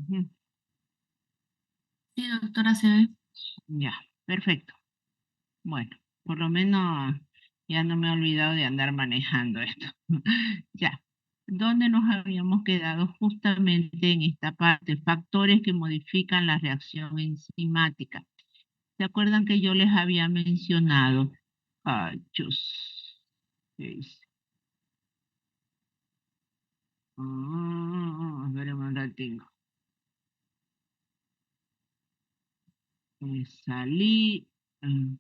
Ujú. Sí, doctora, se ve. Ya, perfecto. Bueno, por lo menos ya no me he olvidado de andar manejando esto. Ya, ¿dónde nos habíamos quedado? Justamente en esta parte, factores que modifican la reacción enzimática. ¿Se acuerdan que yo les había mencionado? Chus, ¿qué dice? Esperemos un ratito. Salí. mm,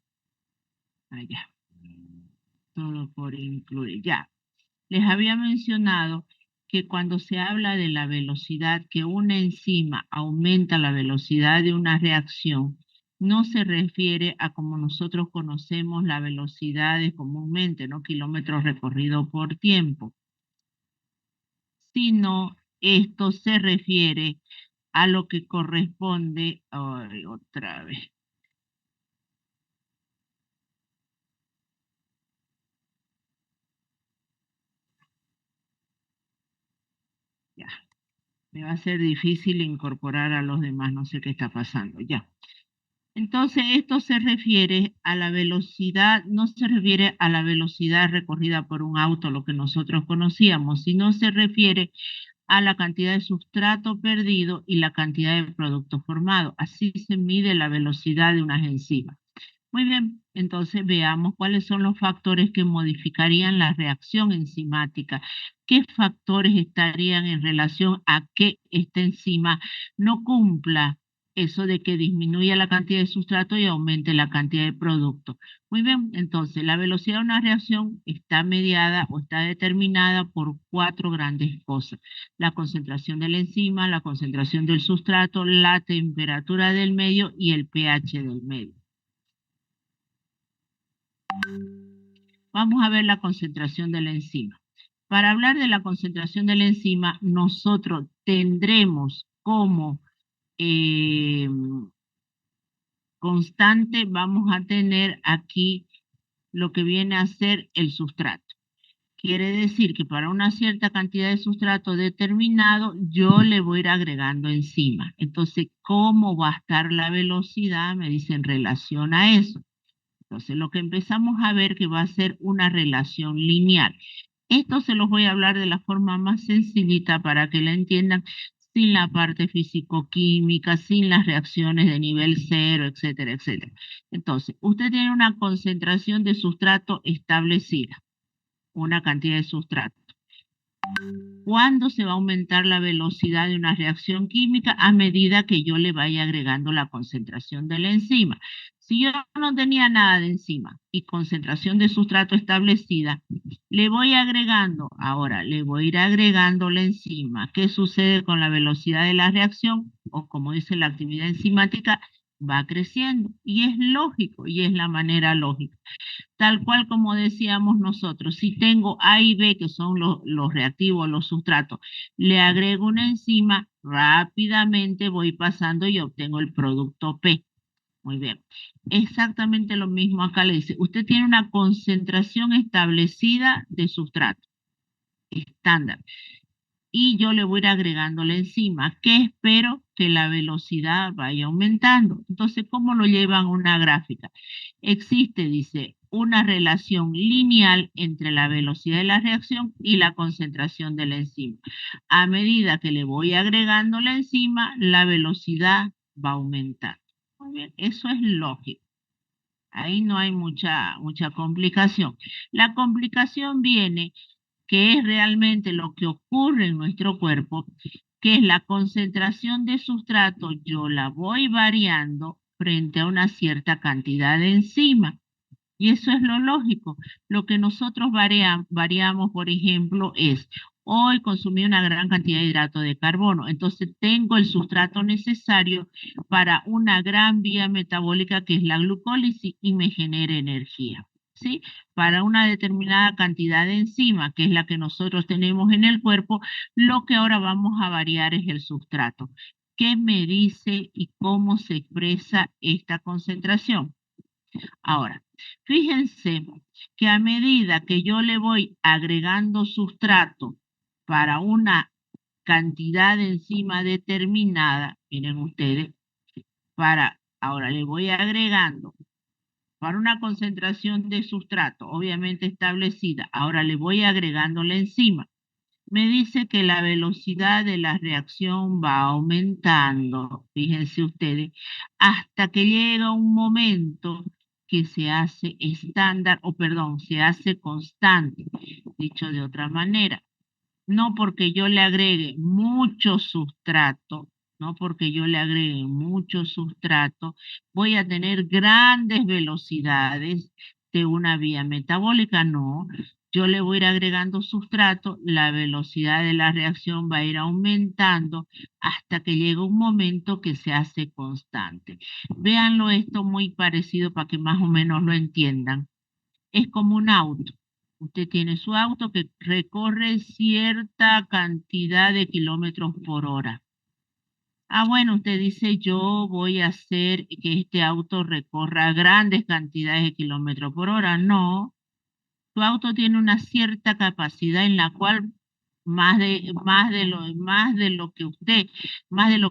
Allá. Todo por incluir. Ya. Les había mencionado que cuando se habla de la velocidad, que una enzima aumenta la velocidad de una reacción, no se refiere a como nosotros conocemos la velocidad de comúnmente, ¿no? Kilómetros recorridos por tiempo, sino esto se refiere a lo que corresponde, ay, otra vez, ya, me va a ser difícil incorporar a los demás, no sé qué está pasando, ya. Entonces, esto se refiere a la velocidad, no se refiere a la velocidad recorrida por un auto, lo que nosotros conocíamos, sino se refiere a la cantidad de sustrato perdido y la cantidad de producto formado. Así se mide la velocidad de unas enzimas. Muy bien, entonces veamos cuáles son los factores que modificarían la reacción enzimática. ¿Qué factores estarían en relación a que esta enzima no cumpla eso de que disminuya la cantidad de sustrato y aumente la cantidad de producto? Muy bien, entonces la velocidad de una reacción está mediada o está determinada por cuatro grandes cosas: la concentración de la enzima, la concentración del sustrato, la temperatura del medio y el pH del medio. Vamos a ver la concentración de la enzima. Para hablar de la concentración de la enzima, nosotros tendremos como eh, constante, vamos a tener aquí lo que viene a ser el sustrato. Quiere decir que para una cierta cantidad de sustrato determinado, yo le voy a ir agregando enzima. Entonces, ¿cómo va a estar la velocidad? Me dice en relación a eso. Entonces, lo que empezamos a ver que va a ser una relación lineal. Esto se los voy a hablar de la forma más sencillita para que la entiendan, sin la parte físico-química, sin las reacciones de nivel cero, etcétera, etcétera. Entonces, usted tiene una concentración de sustrato establecida, una cantidad de sustrato. ¿Cuándo se va a aumentar la velocidad de una reacción química? A medida que yo le vaya agregando la concentración de la enzima. Si yo no tenía nada de enzima y concentración de sustrato establecida, le voy agregando, ahora le voy a ir agregando la enzima. ¿Qué sucede con la velocidad de la reacción? O como dice la actividad enzimática, va creciendo. Y es lógico, y es la manera lógica. Tal cual como decíamos nosotros, si tengo A y B, que son los reactivos, los sustratos, le agrego una enzima, rápidamente voy pasando y obtengo el producto P. Muy bien. Exactamente lo mismo acá le dice. Usted tiene una concentración establecida de sustrato estándar y yo le voy a ir agregando la enzima, que espero que la velocidad vaya aumentando. Entonces, ¿cómo lo llevan a una gráfica? Existe, dice, una relación lineal entre la velocidad de la reacción y la concentración de la enzima. A medida que le voy agregando la enzima, la velocidad va a aumentar. Muy bien, eso es lógico. Ahí no hay mucha complicación. La complicación viene que es realmente lo que ocurre en nuestro cuerpo, que es la concentración de sustrato, yo la voy variando frente a una cierta cantidad de enzima. Y eso es lo lógico. Lo que nosotros variamos, por ejemplo, es: hoy consumí una gran cantidad de hidrato de carbono, entonces tengo el sustrato necesario para una gran vía metabólica que es la glucólisis y me genera energía. ¿Sí? Para una determinada cantidad de enzima, que es la que nosotros tenemos en el cuerpo, lo que ahora vamos a variar es el sustrato. ¿Qué me dice y cómo se expresa esta concentración? Ahora, fíjense que a medida que yo le voy agregando sustrato para una cantidad de enzima determinada, miren ustedes, ahora le voy agregando para una concentración de sustrato, obviamente establecida, ahora le voy agregando la enzima. Me dice que la velocidad de la reacción va aumentando, fíjense ustedes, hasta que llega un momento que se hace estándar, o perdón, se hace constante. Dicho de otra manera, no porque yo le agregue mucho sustrato, no porque yo le agregue mucho sustrato, voy a tener grandes velocidades de una vía metabólica, no. Yo le voy a ir agregando sustrato, la velocidad de la reacción va a ir aumentando hasta que llega un momento que se hace constante. Véanlo esto muy parecido para que más o menos lo entiendan. Es como un auto. Usted tiene su auto que recorre cierta cantidad de kilómetros por hora. Ah, bueno, usted dice, yo voy a hacer que este auto recorra grandes cantidades de kilómetros por hora. No, tu auto tiene una cierta capacidad en la cual más de lo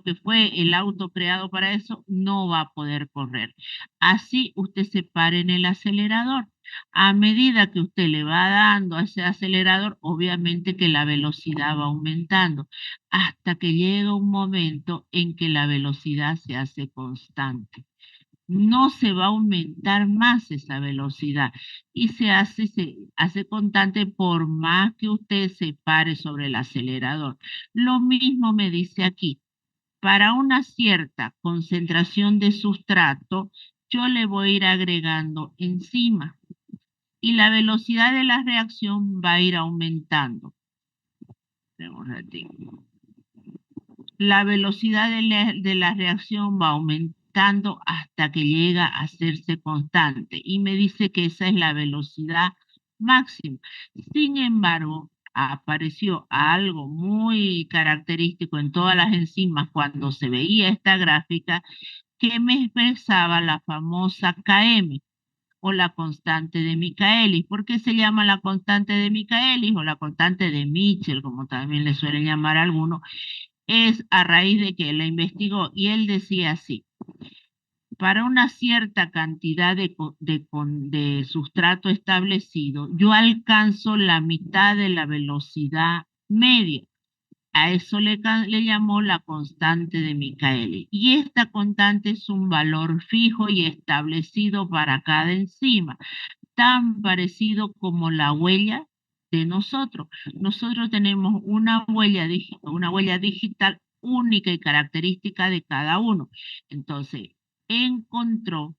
que fue el auto creado para eso, no va a poder correr. Así usted se para en el acelerador. A medida que usted le va dando a ese acelerador, obviamente que la velocidad va aumentando, hasta que llega un momento en que la velocidad se hace constante. No se va a aumentar más esa velocidad y se hace constante por más que usted se pare sobre el acelerador. Lo mismo me dice aquí. Para una cierta concentración de sustrato, yo le voy a ir agregando enzima y la velocidad de la reacción va a ir aumentando. Un ratito. La velocidad de la reacción va aumentando hasta que llega a hacerse constante y me dice que esa es la velocidad máxima. Sin embargo, apareció algo muy característico en todas las enzimas cuando se veía esta gráfica que me expresaba la famosa Km o la constante de Michaelis. ¿Por qué se llama la constante de Michaelis o la constante de Mitchell, como también le suelen llamar a algunos? Es a raíz de que la investigó y él decía así: para una cierta cantidad de sustrato establecido, yo alcanzo la mitad de la velocidad media. A eso le llamó la constante de Michaelis. Y esta constante es un valor fijo y establecido para cada enzima, tan parecido como la huella de nosotros. Nosotros tenemos una huella digital única y característica de cada uno. Entonces, encontró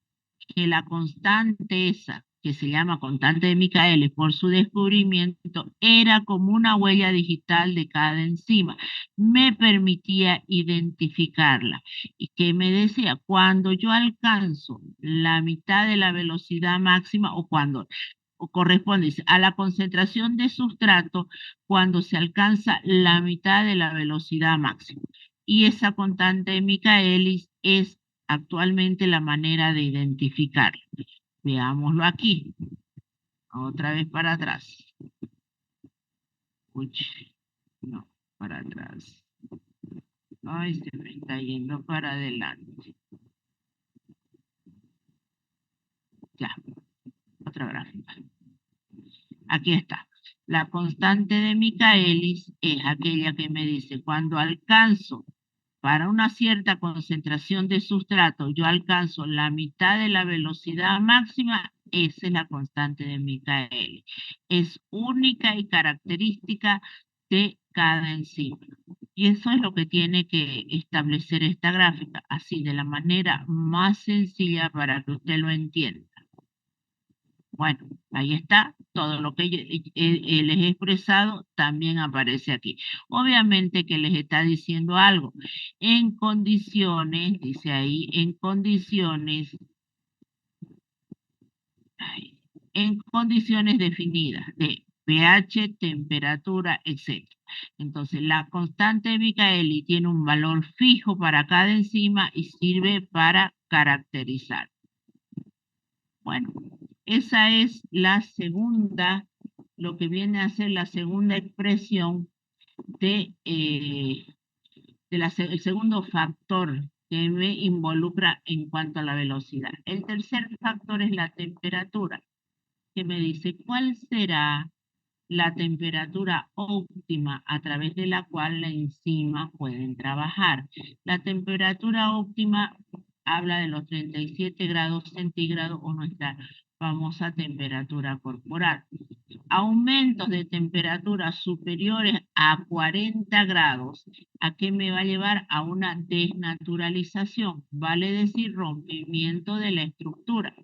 que la constante esa, que se llama constante de Michaelis por su descubrimiento, era como una huella digital de cada enzima. Me permitía identificarla. ¿Y qué me decía? Cuando yo alcanzo la mitad de la velocidad máxima o corresponde a la concentración de sustrato cuando se alcanza la mitad de la velocidad máxima. Y esa constante de Michaelis es actualmente la manera de identificarla. Veámoslo aquí. Otra vez para atrás. Uy, no, para atrás. Ay, se me está yendo para adelante. Ya, otra gráfica. Aquí está. La constante de Michaelis es aquella que me dice, cuando alcanzo para una cierta concentración de sustrato, yo alcanzo la mitad de la velocidad máxima, esa es la constante de Michaelis. Es única y característica de cada enzima. Y eso es lo que tiene que establecer esta gráfica, así de la manera más sencilla para que usted lo entienda. Bueno, ahí está, todo lo que les he expresado también aparece aquí. Obviamente que les está diciendo algo. En condiciones, dice ahí, en condiciones definidas de pH, temperatura, etc. Entonces, la constante de Michaelis tiene un valor fijo para cada enzima y sirve para caracterizar. Bueno, esa es la segunda, lo que viene a ser la segunda expresión el segundo factor que me involucra en cuanto a la velocidad. El tercer factor es la temperatura, que me dice cuál será la temperatura óptima a través de la cual la enzima pueden trabajar. La temperatura óptima habla de los 37 grados centígrados o nuestra famosa temperatura corporal. Aumentos de temperaturas superiores a 40 grados, ¿a qué me va a llevar? A una desnaturalización, vale decir rompimiento de la estructura.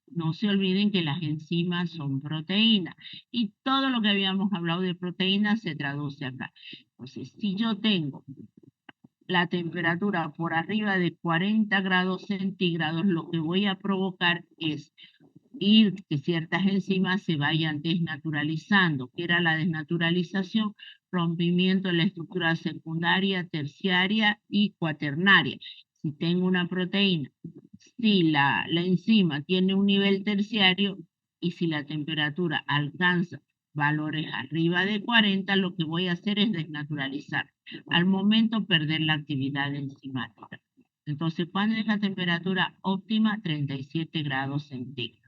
No se olviden que las enzimas son proteínas y todo lo que habíamos hablado de proteínas se traduce acá. Entonces, si yo tengo la temperatura por arriba de 40 grados centígrados, lo que voy a provocar es que ciertas enzimas se vayan desnaturalizando. ¿Qué era la desnaturalización? Rompimiento de la estructura secundaria, terciaria y cuaternaria. Si tengo una proteína, si la enzima tiene un nivel terciario y si la temperatura alcanza valores arriba de 40, lo que voy a hacer es desnaturalizar. Al momento perder la actividad enzimática. Entonces, ¿cuándo es la temperatura óptima? 37 grados centígrados.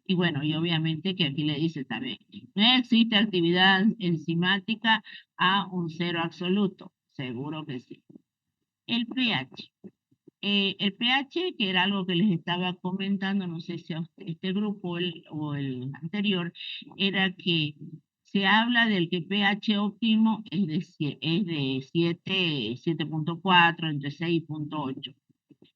Y bueno, y obviamente que aquí le dice también, no existe actividad enzimática a un cero absoluto. Seguro que sí. El pH. El pH, que era algo que les estaba comentando, no sé si a este grupo o el anterior, era que se habla del que pH óptimo es de 7.4, entre 6.8.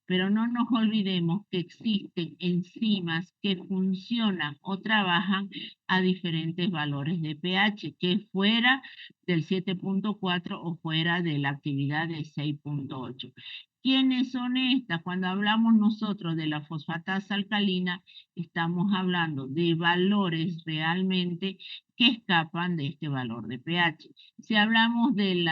Pero no nos olvidemos que existen enzimas que funcionan o trabajan a diferentes valores de pH, que fuera del 7.4 o fuera de la actividad de 6.8. ¿Quiénes son estas? Cuando hablamos nosotros de la fosfatasa alcalina, estamos hablando de valores realmente que escapan de este valor de pH. Si hablamos de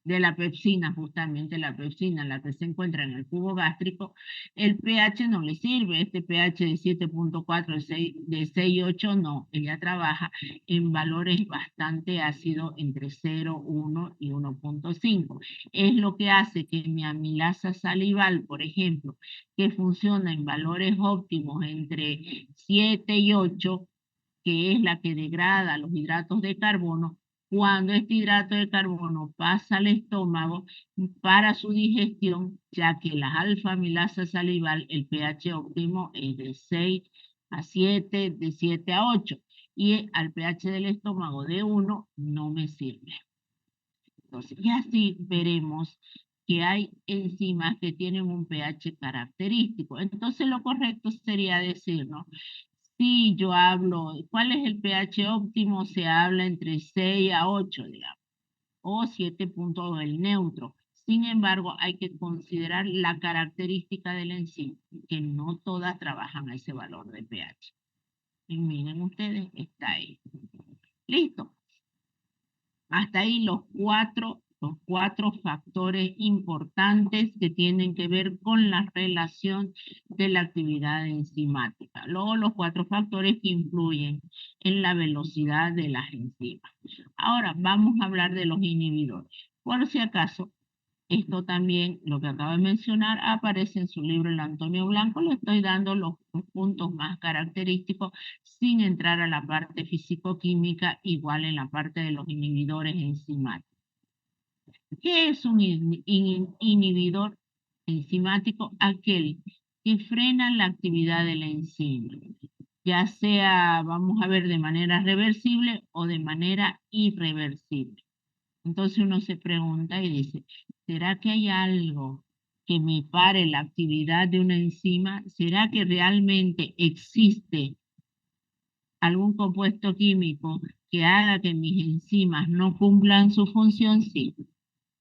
de la pepsina, justamente la pepsina, la que se encuentra en el cubo gástrico, el pH no le sirve, este pH de 7.4, de 6.8 no, ella trabaja en valores bastante ácidos entre 0, 1 y 1.5. Es lo que hace que mi amilasa salival, por ejemplo, que funciona en valores óptimos entre 7 y 8, que es la que degrada los hidratos de carbono, cuando este hidrato de carbono pasa al estómago para su digestión, ya que la alfa-amilasa salival, el pH óptimo es de 6 a 7, de 7 a 8, y al pH del estómago de 1 no me sirve. Entonces, y así veremos que hay enzimas que tienen un pH característico. Entonces, lo correcto sería decir, ¿no? Si yo hablo, ¿cuál es el pH óptimo? Se habla entre 6 a 8, digamos, o 7.2 el neutro. Sin embargo, hay que considerar la característica del enzima, que no todas trabajan a ese valor de pH. Y miren ustedes, está ahí. Listo. Hasta ahí los cuatro factores importantes que tienen que ver con la relación de la actividad enzimática. Luego los 4 factores que influyen en la velocidad de las enzimas. Ahora vamos a hablar de los inhibidores. Por si acaso, esto también, lo que acabo de mencionar, aparece en su libro El Antonio Blanco. Le estoy dando los puntos más característicos sin entrar a la parte físico-química, igual en la parte de los inhibidores enzimáticos. ¿Qué es un inhibidor enzimático? Aquel que frena la actividad de la enzima, ya sea, vamos a ver, de manera reversible o de manera irreversible. Entonces uno se pregunta y dice, ¿será que hay algo que me pare la actividad de una enzima? ¿Será que realmente existe algún compuesto químico que haga que mis enzimas no cumplan su función? Sí,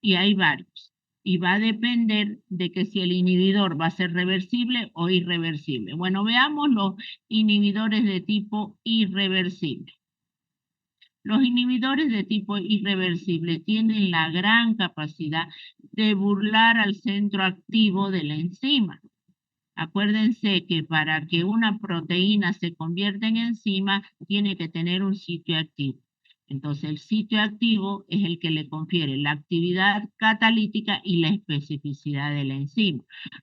y hay varios. Y va a depender de que si el inhibidor va a ser reversible o irreversible. Bueno, veamos los inhibidores de tipo irreversible. Los inhibidores de tipo irreversible tienen la gran capacidad de burlar al centro activo de la enzima. Acuérdense que para que una proteína se convierta en enzima, tiene que tener un sitio activo. Entonces, el sitio activo es el que le confiere la actividad catalítica y la especificidad de la enzima.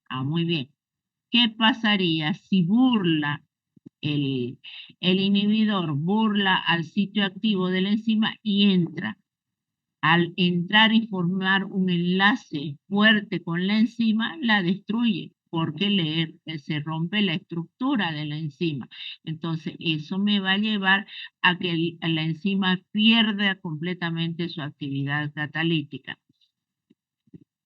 Ah, muy bien. ¿Qué pasaría si el, el inhibidor burla al sitio activo de la enzima y entra? Al entrar y formar un enlace fuerte con la enzima, la destruye porque se rompe la estructura de la enzima. Entonces, eso me va a llevar a que la enzima pierda completamente su actividad catalítica.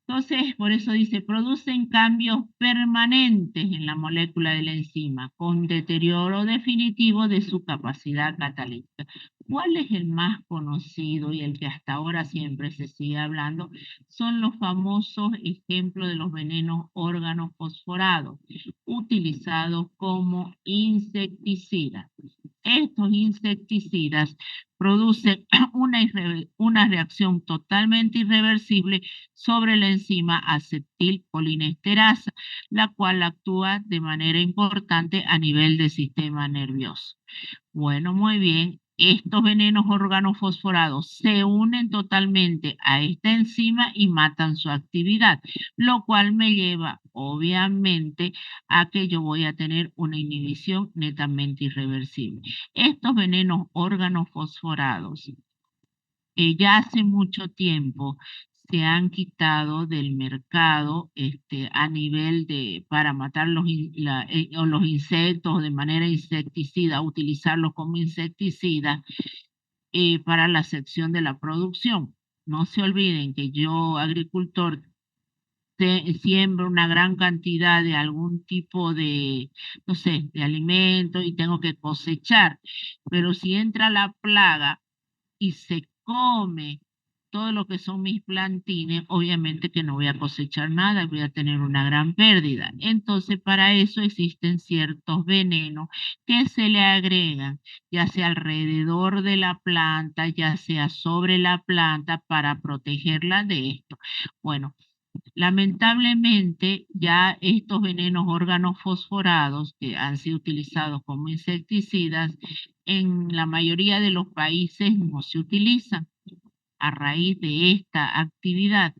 Entonces, por eso dice, producen cambios permanentes en la molécula de la enzima, con deterioro definitivo de su capacidad catalítica. ¿Cuál es el más conocido y el que hasta ahora siempre se sigue hablando? Son los famosos ejemplos de los venenos organofosforados, utilizados como insecticidas. Estos insecticidas producen una reacción totalmente irreversible sobre la enzima acetilcolinesterasa, la cual actúa de manera importante a nivel del sistema nervioso. Bueno, muy bien. Estos venenos organofosforados se unen totalmente a esta enzima y matan su actividad, lo cual me lleva, obviamente, a que yo voy a tener una inhibición netamente irreversible. Estos venenos organofosforados ya hace mucho tiempo se han quitado del mercado a nivel de, para matar o los insectos de manera insecticida, utilizarlos como insecticida para la sección de la producción. No se olviden que yo, agricultor, siembro una gran cantidad de algún tipo de, no sé, de alimento y tengo que cosechar, pero si entra la plaga y se come todo lo que son mis plantines, obviamente que no voy a cosechar nada, voy a tener una gran pérdida. Entonces, para eso existen ciertos venenos que se le agregan, ya sea alrededor de la planta, ya sea sobre la planta, para protegerla de esto. Bueno, lamentablemente, ya estos venenos organofosforados que han sido utilizados como insecticidas, en la mayoría de los países no se utilizan a raíz de esta actividad.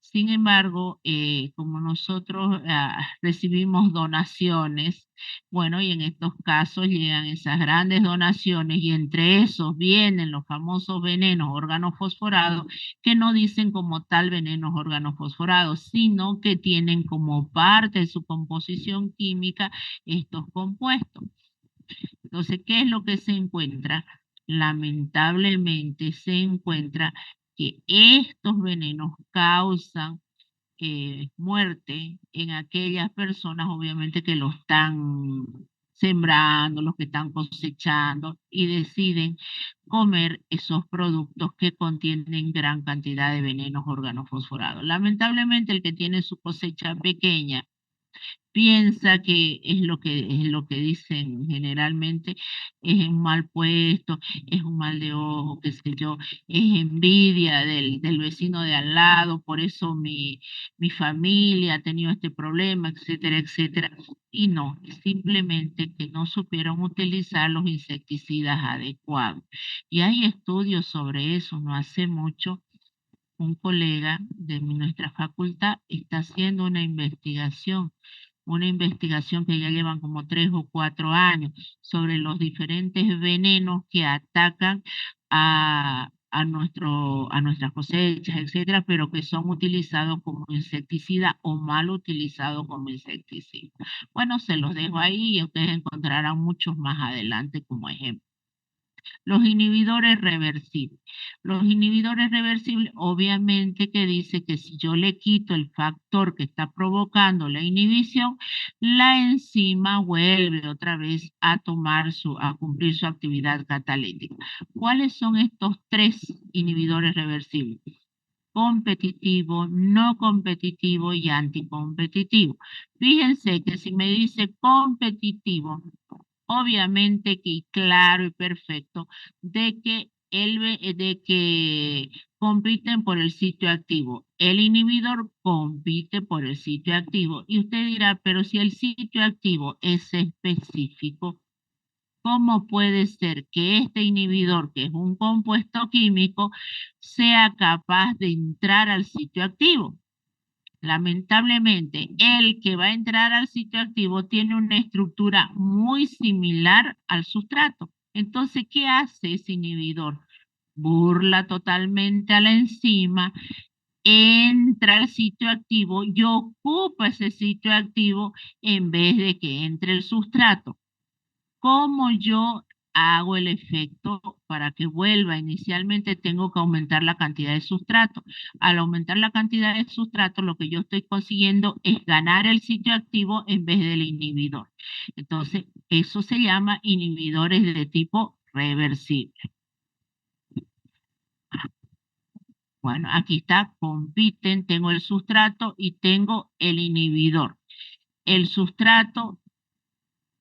Sin embargo, como nosotros recibimos donaciones, bueno, y en estos casos llegan esas grandes donaciones y entre esos vienen los famosos venenos organofosforados que no dicen como tal venenos organofosforados, sino que tienen como parte de su composición química estos compuestos. Entonces, ¿qué es lo que se encuentra? Lamentablemente se encuentra que estos venenos causan muerte en aquellas personas, obviamente, que lo están sembrando, los que están cosechando y deciden comer esos productos que contienen gran cantidad de venenos organofosforados. Lamentablemente, el que tiene su cosecha pequeña piensa que es lo que dicen generalmente, es un mal puesto, es un mal de ojo, qué sé yo, es envidia del vecino de al lado, por eso mi familia ha tenido este problema, etcétera, etcétera. Y no, es simplemente que no supieron utilizar los insecticidas adecuados. Y hay estudios sobre eso, no hace mucho. Un colega de nuestra facultad está haciendo una investigación que ya llevan como 3 o 4 años sobre los diferentes venenos que atacan a nuestras cosechas, etcétera, pero que son utilizados como insecticida o mal utilizados como insecticida. Bueno, se los dejo ahí y ustedes encontrarán muchos más adelante como ejemplo. Los inhibidores reversibles. Los inhibidores reversibles, obviamente que dice que si yo le quito el factor que está provocando la inhibición, la enzima vuelve otra vez a cumplir su actividad catalítica. ¿Cuáles son estos 3 inhibidores reversibles? Competitivo, no competitivo y anticompetitivo. Fíjense que si me dice competitivo, obviamente que claro y perfecto de que compiten por el sitio activo. El inhibidor compite por el sitio activo. Y usted dirá, pero si el sitio activo es específico, ¿Cómo puede ser que este inhibidor, que es un compuesto químico, sea capaz de entrar al sitio activo? Lamentablemente, el que va a entrar al sitio activo tiene una estructura muy similar al sustrato. Entonces, ¿qué hace ese inhibidor? Burla totalmente a la enzima, entra al sitio activo y ocupa ese sitio activo en vez de que entre el sustrato. ¿Cómo yo hago el efecto para que vuelva? Inicialmente tengo que aumentar la cantidad de sustrato. Al aumentar la cantidad de sustrato, lo que yo estoy consiguiendo es ganar el sitio activo en vez del inhibidor. Entonces, eso se llama inhibidores de tipo reversible. Bueno, aquí está, compiten, tengo el sustrato y tengo el inhibidor. El sustrato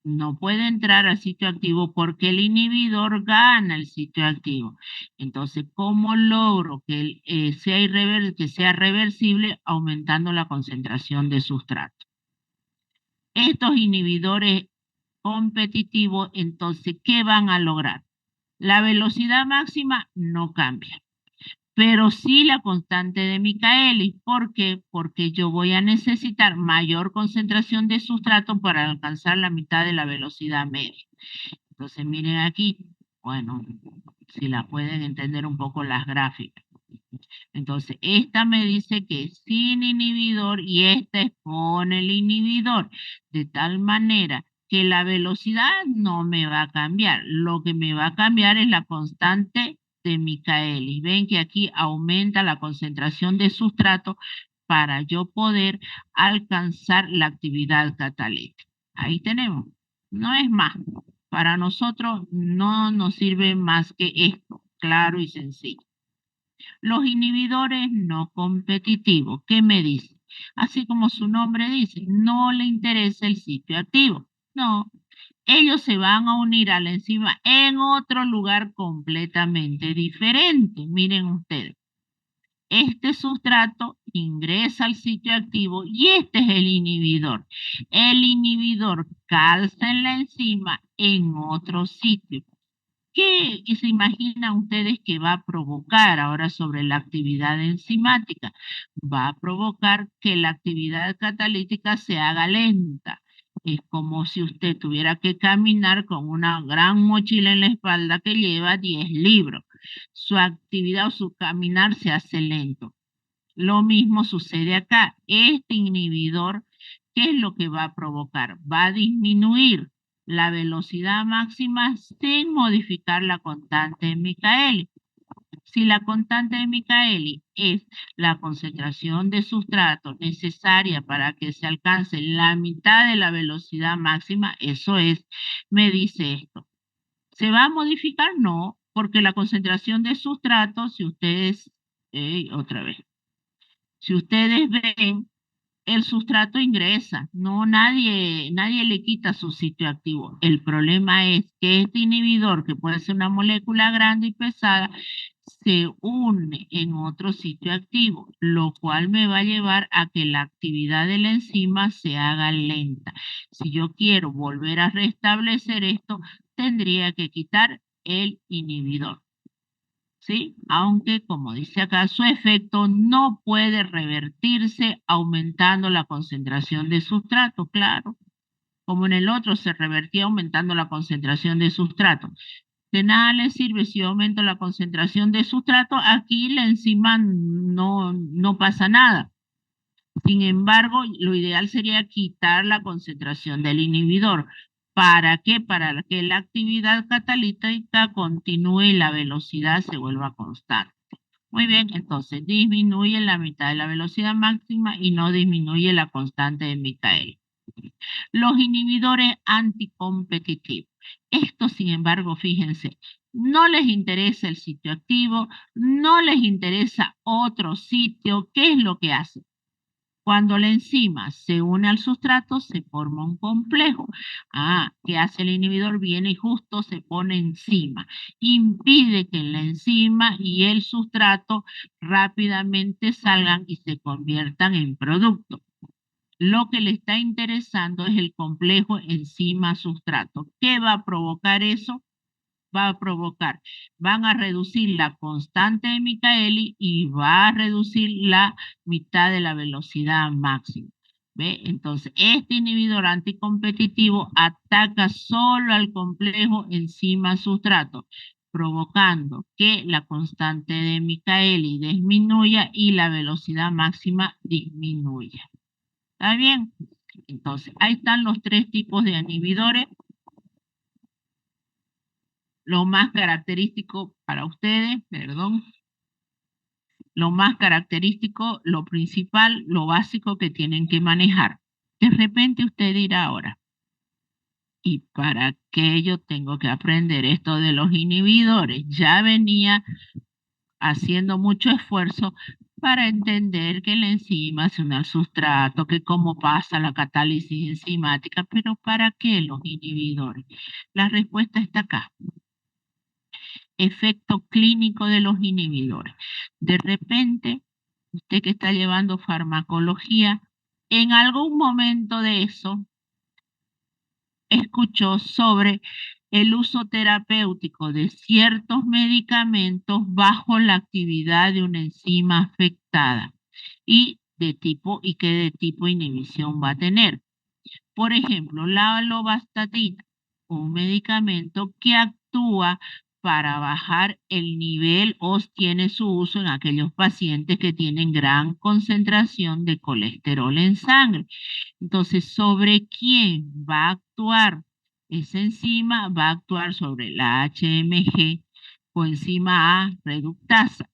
no puede entrar al sitio activo porque el inhibidor gana el sitio activo. Entonces, ¿cómo logro que sea reversible aumentando la concentración de sustrato? Estos inhibidores competitivos, entonces, ¿qué van a lograr? La velocidad máxima no cambia, pero sí la constante de Michaelis. ¿Por qué? Porque yo voy a necesitar mayor concentración de sustrato para alcanzar la mitad de la velocidad media. Entonces, miren aquí, bueno, si la pueden entender un poco las gráficas. Entonces, esta me dice que es sin inhibidor y esta es con el inhibidor, de tal manera que la velocidad no me va a cambiar. Lo que me va a cambiar es la constante de Michaelis. Ven que aquí aumenta la concentración de sustrato para yo poder alcanzar la actividad catalítica. Ahí tenemos. No es más. Para nosotros no nos sirve más que esto, claro y sencillo. Los inhibidores no competitivos, ¿qué me dice? Así como su nombre dice, no le interesa el sitio activo. No, ellos se van a unir a la enzima en otro lugar completamente diferente. Miren ustedes, este sustrato ingresa al sitio activo y este es el inhibidor. El inhibidor calza en la enzima en otro sitio. ¿Qué se imaginan ustedes que va a provocar ahora sobre la actividad enzimática? Va a provocar que la actividad catalítica se haga lenta. Es como si usted tuviera que caminar con una gran mochila en la espalda que lleva 10 libros. Su actividad o su caminar se hace lento. Lo mismo sucede acá. Este inhibidor, ¿qué es lo que va a provocar? Va a disminuir la velocidad máxima sin modificar la constante de Michaelis. Si la constante de Michaelis es la concentración de sustrato necesaria para que se alcance la mitad de la velocidad máxima, eso es, me dice esto. ¿Se va a modificar? No, porque la concentración de sustrato, si ustedes, otra vez, si ustedes ven, el sustrato ingresa, no nadie le quita su sitio activo. El problema es que este inhibidor, que puede ser una molécula grande y pesada, se une en otro sitio activo, lo cual me va a llevar a que la actividad de la enzima se haga lenta. Si yo quiero volver a restablecer esto, tendría que quitar el inhibidor. ¿Sí? Aunque, como dice acá, su efecto no puede revertirse aumentando la concentración de sustrato, claro, como en el otro se revertía aumentando la concentración de sustrato. De nada le sirve si yo aumento la concentración de sustrato, aquí la enzima no pasa nada. Sin embargo, lo ideal sería quitar la concentración del inhibidor. ¿Para qué? Para que la actividad catalítica continúe y la velocidad se vuelva constante. Muy bien, entonces disminuye la mitad de la velocidad máxima y no disminuye la constante de Michaelis. Los inhibidores anticompetitivos. Estos, sin embargo, fíjense, no les interesa el sitio activo, no les interesa otro sitio. ¿Qué es lo que hacen? Cuando la enzima se une al sustrato, se forma un complejo. ¿Qué hace el inhibidor? Viene y justo se pone encima. Impide que la enzima y el sustrato rápidamente salgan y se conviertan en producto. Lo que le está interesando es el complejo enzima-sustrato. ¿Qué va a provocar eso? Va a provocar, van a reducir la constante de Michaeli y va a reducir la mitad de la velocidad máxima. ¿Ve? Entonces, este inhibidor anticompetitivo ataca solo al complejo enzima sustrato, provocando que la constante de Michaeli disminuya y la velocidad máxima disminuya. ¿Está bien? Entonces, ahí están los tres tipos de inhibidores. Lo más característico para ustedes, perdón, lo más característico, lo principal, lo básico que tienen que manejar. De repente usted dirá ahora, ¿y para qué yo tengo que aprender esto de los inhibidores? Ya venía haciendo mucho esfuerzo para entender que la enzima se une al sustrato, que cómo pasa la catálisis enzimática, pero ¿para qué los inhibidores? La respuesta está acá. Efecto clínico de los inhibidores. De repente, usted que está llevando farmacología, en algún momento de eso, escuchó sobre el uso terapéutico de ciertos medicamentos bajo la actividad de una enzima afectada y qué de tipo inhibición va a tener. Por ejemplo, la lovastatina, un medicamento que actúa para bajar el nivel o tiene su uso en aquellos pacientes que tienen gran concentración de colesterol en sangre. Entonces, ¿sobre quién va a actuar esa enzima? Va a actuar sobre la HMG, coenzima A reductasa.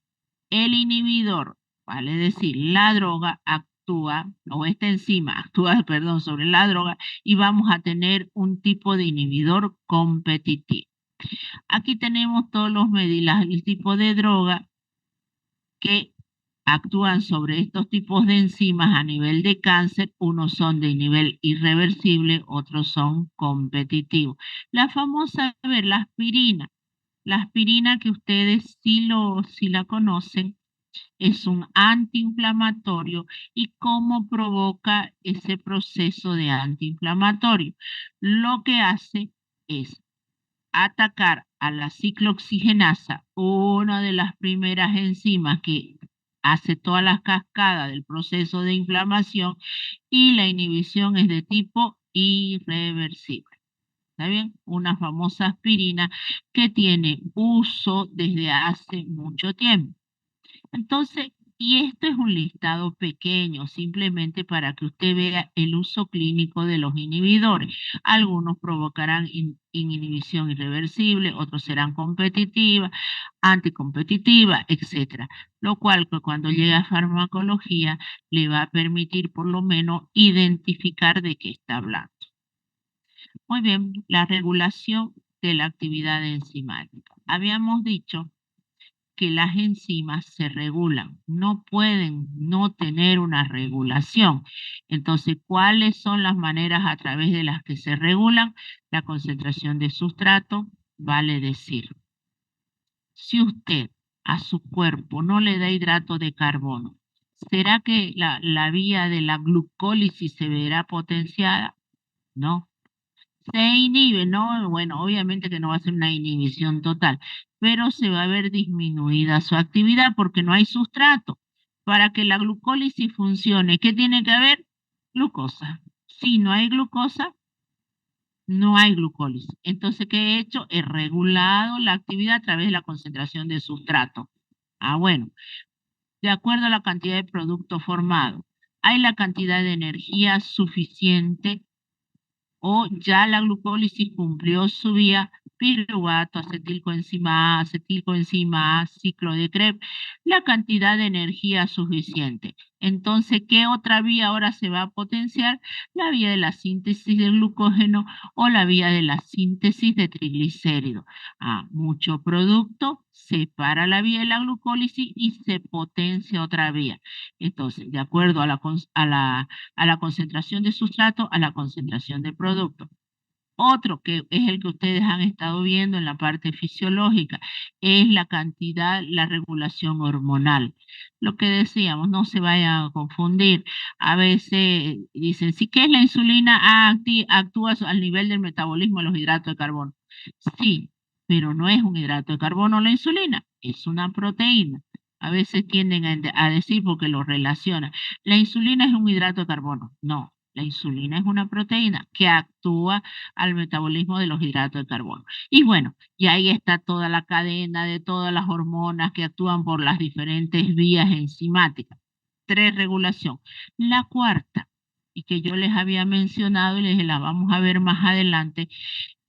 El inhibidor, vale decir, la droga actúa, o esta enzima actúa, perdón, sobre la droga y vamos a tener un tipo de inhibidor competitivo. Aquí tenemos todos los el tipo de droga que actúan sobre estos tipos de enzimas a nivel de cáncer. Unos son de nivel irreversible, otros son competitivos. La famosa, a ver, la aspirina que ustedes sí la conocen, es un antiinflamatorio y cómo provoca ese proceso de antiinflamatorio. Lo que hace es atacar a la ciclooxigenasa, una de las primeras enzimas que hace todas las cascadas del proceso de inflamación, y la inhibición es de tipo irreversible. ¿Está bien? Una famosa aspirina que tiene uso desde hace mucho tiempo. Entonces, y esto es un listado pequeño, simplemente para que usted vea el uso clínico de los inhibidores. Algunos provocarán inhibición irreversible, otros serán competitivas, anticompetitivas, etcétera. Lo cual, que cuando llegue a farmacología, le va a permitir por lo menos identificar de qué está hablando. Muy bien, la regulación de la actividad enzimática. Habíamos dicho que las enzimas se regulan, no pueden no tener una regulación. Entonces, ¿cuáles son las maneras a través de las que se regulan? La concentración de sustrato, vale decir, si usted a su cuerpo no le da hidrato de carbono, ¿será que la vía de la glucólisis se verá potenciada? No. Se inhibe, ¿no? Bueno, obviamente que no va a ser una inhibición total, pero se va a ver disminuida su actividad porque no hay sustrato. Para que la glucólisis funcione, ¿qué tiene que haber? Glucosa. Si no hay glucosa, no hay glucólisis. Entonces, ¿qué he hecho? He regulado la actividad a través de la concentración de sustrato. Ah, bueno, de acuerdo a la cantidad de producto formado, hay la cantidad de energía suficiente o ya la glucólisis cumplió su vía, piruvato, acetilcoenzima A, acetilcoenzima A, ciclo de Krebs, la cantidad de energía suficiente. Entonces, ¿qué otra vía ahora se va a potenciar? La vía de la síntesis del glucógeno o la vía de la síntesis de triglicéridos. Mucho producto separa la vía de la glucólisis y se potencia otra vía. Entonces, de acuerdo a la concentración de sustrato, a la concentración de producto. Otro que es el que ustedes han estado viendo en la parte fisiológica, es la cantidad, la regulación hormonal. Lo que decíamos, no se vayan a confundir. A veces dicen, sí, ¿qué es la insulina? Actúa al nivel del metabolismo de los hidratos de carbono. Sí, pero no es un hidrato de carbono la insulina, es una proteína. A veces tienden a decir porque lo relacionan. La insulina es un hidrato de carbono. No, la insulina es una proteína que actúa al metabolismo de los hidratos de carbono. Y bueno, y ahí está toda la cadena de todas las hormonas que actúan por las diferentes vías enzimáticas. 3, regulación. La cuarta, y que yo les había mencionado y les la vamos a ver más adelante,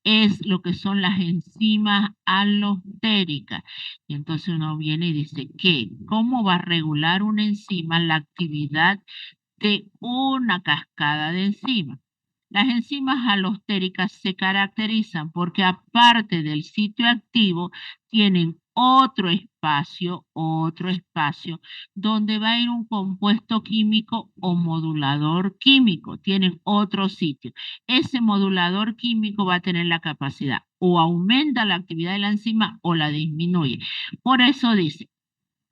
es lo que son las enzimas alostéricas. Y entonces uno viene y dice, ¿qué? ¿Cómo va a regular una enzima la actividad de una cascada de enzimas? Las enzimas alostéricas se caracterizan porque aparte del sitio activo, tienen otro espacio donde va a ir un compuesto químico o modulador químico. Tienen otro sitio. Ese modulador químico va a tener la capacidad o aumenta la actividad de la enzima o la disminuye. Por eso dice,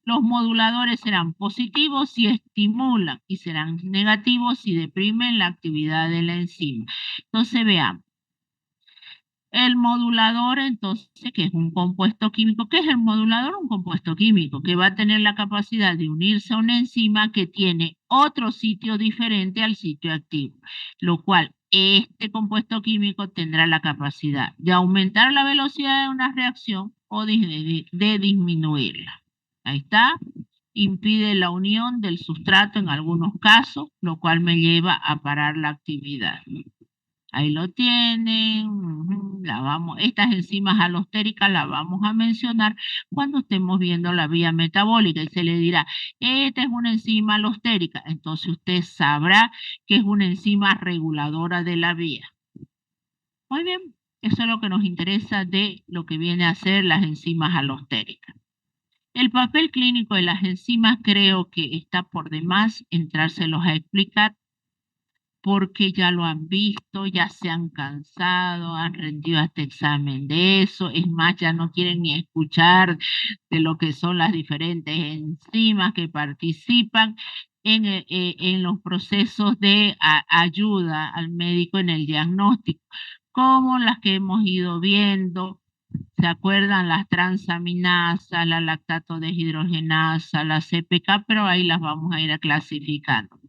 los moduladores serán positivos si estimulan y serán negativos si deprimen la actividad de la enzima. Entonces veamos. El modulador, entonces, que es un compuesto químico. ¿Qué es el modulador? Un compuesto químico que va a tener la capacidad de unirse a una enzima que tiene otro sitio diferente al sitio activo, lo cual este compuesto químico tendrá la capacidad de aumentar la velocidad de una reacción o de disminuirla. Ahí está. Impide la unión del sustrato en algunos casos, lo cual me lleva a parar la actividad. Ahí lo tienen. Estas enzimas alostéricas las vamos a mencionar cuando estemos viendo la vía metabólica y se le dirá, esta es una enzima alostérica. Entonces usted sabrá que es una enzima reguladora de la vía. Muy bien, eso es lo que nos interesa de lo que viene a ser las enzimas alostéricas. El papel clínico de las enzimas creo que está por demás entrárselos a explicar porque ya lo han visto, ya se han cansado, han rendido hasta examen de eso, es más, ya no quieren ni escuchar de lo que son las diferentes enzimas que participan en los procesos de ayuda al médico en el diagnóstico, como las que hemos ido viendo. ¿Se acuerdan? Las transaminasas, la lactato deshidrogenasa, la CPK, pero ahí las vamos a ir clasificando.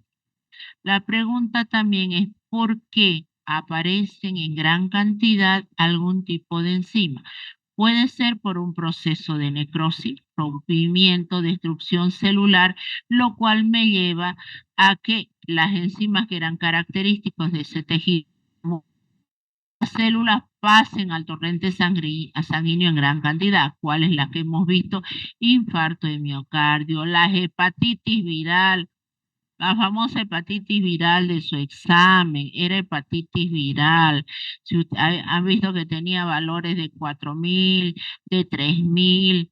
La pregunta también es ¿por qué aparecen en gran cantidad algún tipo de enzima? Puede ser por un proceso de necrosis, rompimiento, destrucción celular, lo cual me lleva a que las enzimas que eran característicos de ese tejido, las células pasen al torrente sanguíneo en gran cantidad. ¿Cuál es la que hemos visto? Infarto de miocardio, la hepatitis viral. La famosa hepatitis viral de su examen, era hepatitis viral. Si han visto que tenía valores de 4.000, de 3.000.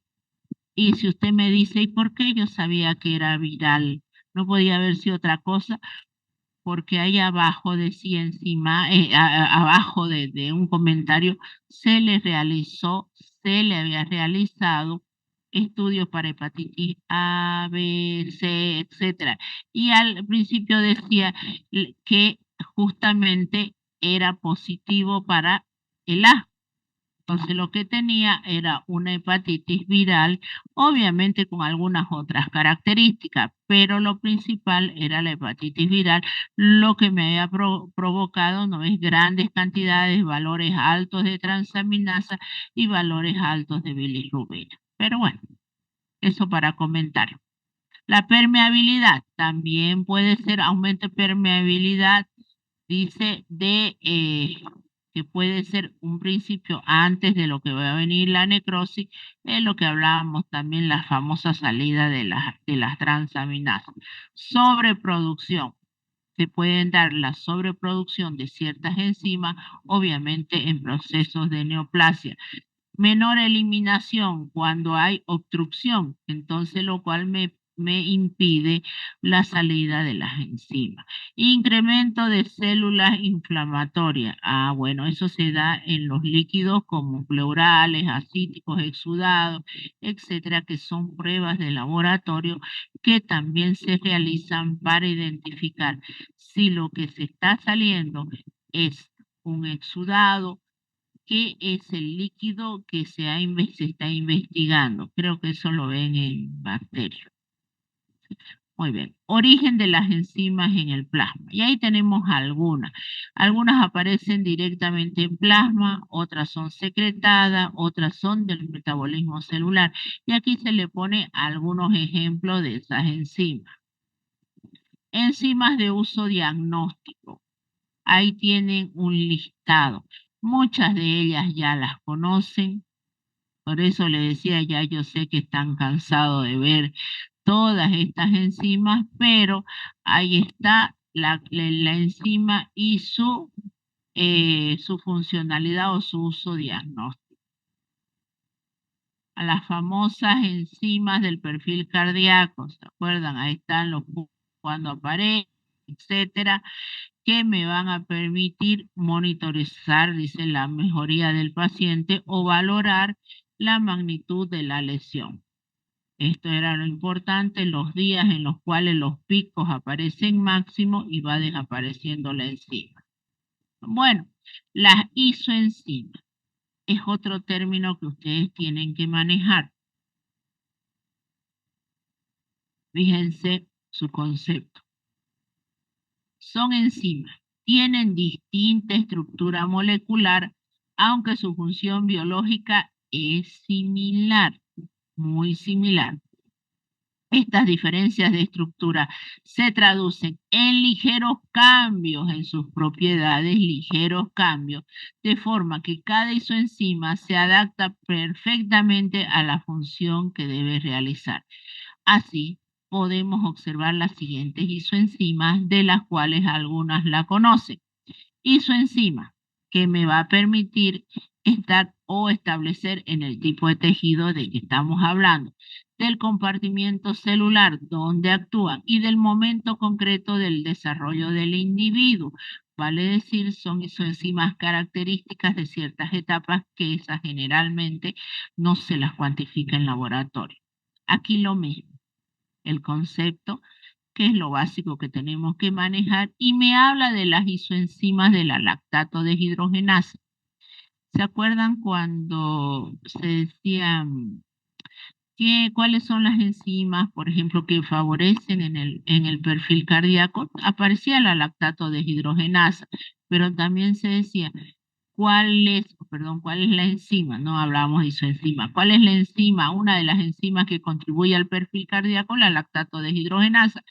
Y si usted me dice, ¿y por qué yo sabía que era viral? No podía haber sido otra cosa, porque ahí abajo decía encima, abajo de un comentario, se le había realizado estudios para hepatitis A, B, C, etcétera. Y al principio decía que justamente era positivo para el A. Entonces lo que tenía era una hepatitis viral, obviamente con algunas otras características, pero lo principal era la hepatitis viral, lo que me había provocado no es grandes cantidades, valores altos de transaminasa y valores altos de bilirrubina. Pero bueno, eso para comentar. La permeabilidad también puede ser aumento de permeabilidad, dice que puede ser un principio antes de lo que va a venir la necrosis, es lo que hablábamos también, la famosa salida de las transaminasas. Sobreproducción. Se pueden dar la sobreproducción de ciertas enzimas, obviamente en procesos de neoplasia. Menor eliminación cuando hay obstrucción, entonces lo cual me me impide la salida de las enzimas. Incremento de células inflamatorias. Ah, bueno, eso se da en los líquidos como pleurales, acíticos, exudados, etcétera, que son pruebas de laboratorio que también se realizan para identificar si lo que se está saliendo es un exudado, qué es el líquido que se está investigando. Creo que eso lo ven en bacterias. Muy bien. Origen de las enzimas en el plasma. Y ahí tenemos algunas. Algunas aparecen directamente en plasma, otras son secretadas, otras son del metabolismo celular. Y aquí se le pone algunos ejemplos de esas enzimas. Enzimas de uso diagnóstico. Ahí tienen un listado. Muchas de ellas ya las conocen. Por eso le decía, ya yo sé que están cansados de ver todas estas enzimas, pero ahí está la enzima y su funcionalidad o su uso diagnóstico. A las famosas enzimas del perfil cardíaco, ¿se acuerdan? Ahí están los cuando aparecen, etcétera, que me van a permitir monitorizar, dice, la mejoría del paciente o valorar la magnitud de la lesión. Esto era lo importante, los días en los cuales los picos aparecen máximo y va desapareciendo la enzima. Bueno, las isoenzimas es otro término que ustedes tienen que manejar. Fíjense su concepto. Son enzimas, tienen distinta estructura molecular, aunque su función biológica es similar, muy similar. Estas diferencias de estructura se traducen en ligeros cambios en sus propiedades, ligeros cambios, de forma que cada isoenzima se adapta perfectamente a la función que debe realizar. Así, podemos observar las siguientes isoenzimas, de las cuales algunas la conocen. Isoenzima, que me va a permitir estar o establecer en el tipo de tejido de que estamos hablando, del compartimiento celular donde actúan y del momento concreto del desarrollo del individuo. Vale decir, son isoenzimas características de ciertas etapas que esas generalmente no se las cuantifica en laboratorio. Aquí lo mismo, el concepto, que es lo básico que tenemos que manejar, y me habla de las isoenzimas de la lactato deshidrogenasa. ¿Se acuerdan cuando se decían cuáles son las enzimas, por ejemplo, que favorecen en el perfil cardíaco? Aparecía la lactato deshidrogenasa, pero también se decía cuál es la enzima, no hablamos de isoenzima, cuál es la enzima, una de las enzimas que contribuye al perfil cardíaco, la lactato deshidrogenasa.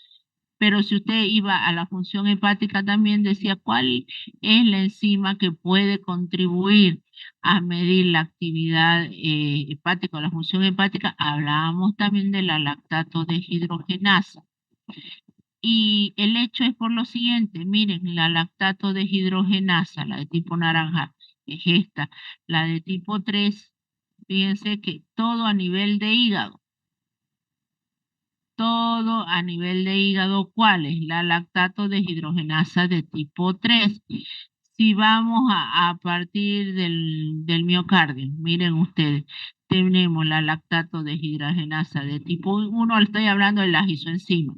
Pero si usted iba a la función hepática también decía cuál es la enzima que puede contribuir a medir la actividad hepática o la función hepática. Hablábamos también de la lactato deshidrogenasa. Y el hecho es por lo siguiente, miren, la lactato deshidrogenasa, la de tipo naranja, es esta. La de tipo 3, fíjense que todo a nivel de hígado. Todo a nivel de hígado, ¿cuál es? La lactato deshidrogenasa de tipo 3. Si vamos a partir del miocardio, miren ustedes, tenemos la lactato deshidrogenasa de tipo 1, estoy hablando de las isoenzimas,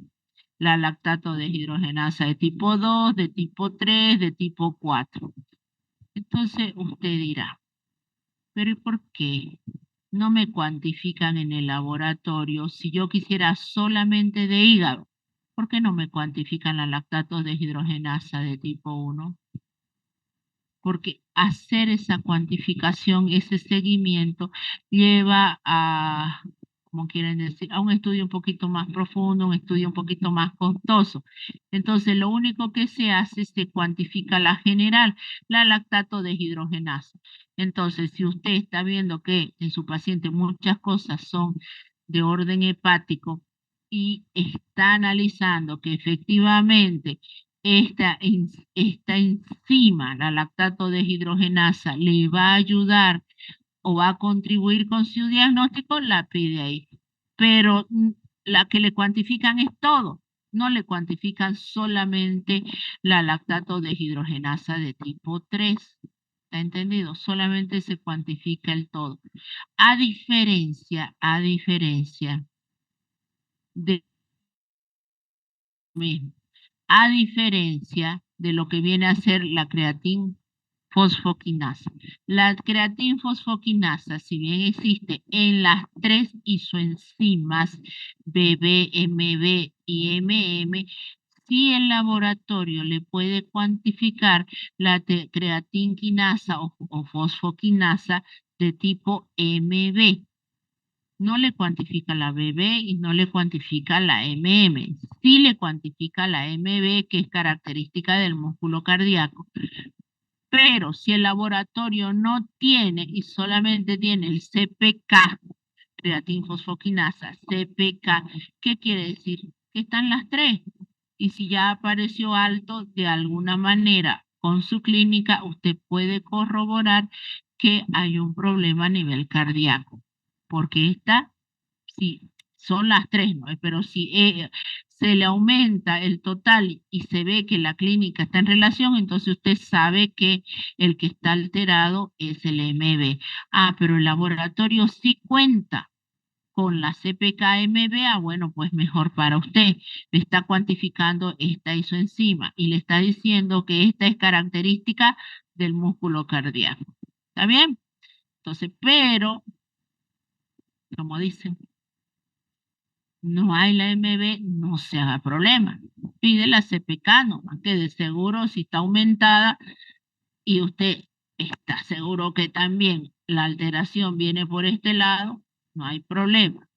la lactato deshidrogenasa de tipo 2, de tipo 3, de tipo 4. Entonces usted dirá, ¿pero y por qué no me cuantifican en el laboratorio si yo quisiera solamente de hígado? ¿Por qué no me cuantifican la lactato deshidrogenasa de tipo 1? Porque hacer esa cuantificación, ese seguimiento, lleva a, como quieren decir, a un estudio un poquito más profundo, un estudio un poquito más costoso. Entonces, lo único que se hace es se cuantifica la general, la lactato deshidrogenasa. Entonces, si usted está viendo que en su paciente muchas cosas son de orden hepático y está analizando que efectivamente esta enzima, la lactato deshidrogenasa, le va a ayudar o va a contribuir con su diagnóstico, la pide ahí. Pero la que le cuantifican es todo. No le cuantifican solamente la lactato deshidrogenasa de tipo 3. ¿Está entendido? Solamente se cuantifica el todo. A diferencia de mismo, a diferencia de lo que viene a ser la creatina fosfoquinasa. La creatina fosfoquinasa, si bien existe en las tres isoenzimas BB, MB y MM, si el laboratorio le puede cuantificar la creatinquinasa o fosfoquinasa de tipo MB. No le cuantifica la BB y no le cuantifica la MM. Sí le cuantifica la MB, que es característica del músculo cardíaco. Pero si el laboratorio no tiene y solamente tiene el CPK, creatinfosfoquinasa, CPK, ¿qué quiere decir? Que están las tres. Y si ya apareció alto de alguna manera con su clínica, usted puede corroborar que hay un problema a nivel cardíaco. Porque esta, sí, son las tres, ¿no? Pero si se le aumenta el total y se ve que la clínica está en relación, entonces usted sabe que el que está alterado es el MB. Ah, pero el laboratorio sí cuenta con la CPK-MBA, bueno, pues mejor para usted. Le está cuantificando esta isoenzima y le está diciendo que esta es característica del músculo cardíaco. ¿Está bien? Entonces, pero, como dicen, no hay la MB, no se haga problema. Pide la CPK, nomás que de seguro si está aumentada y usted está seguro que también la alteración viene por este lado, no hay problema.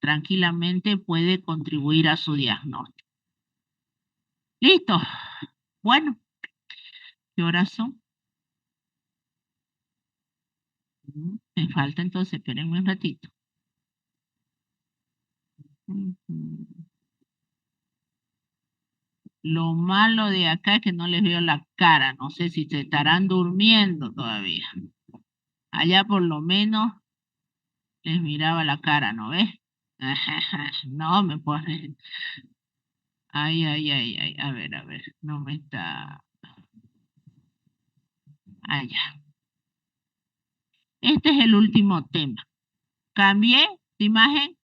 Tranquilamente puede contribuir a su diagnóstico. Listo. Bueno, ¿qué horas son? Me falta entonces, espérenme un ratito. Lo malo de acá es que no les veo la cara. No sé si se estarán durmiendo todavía. Allá por lo menos les miraba la cara, ¿no ves? No, me pone. Ay, ay, ay, ay. A ver. No me está. Allá. Este es el último tema. Cambié de imagen.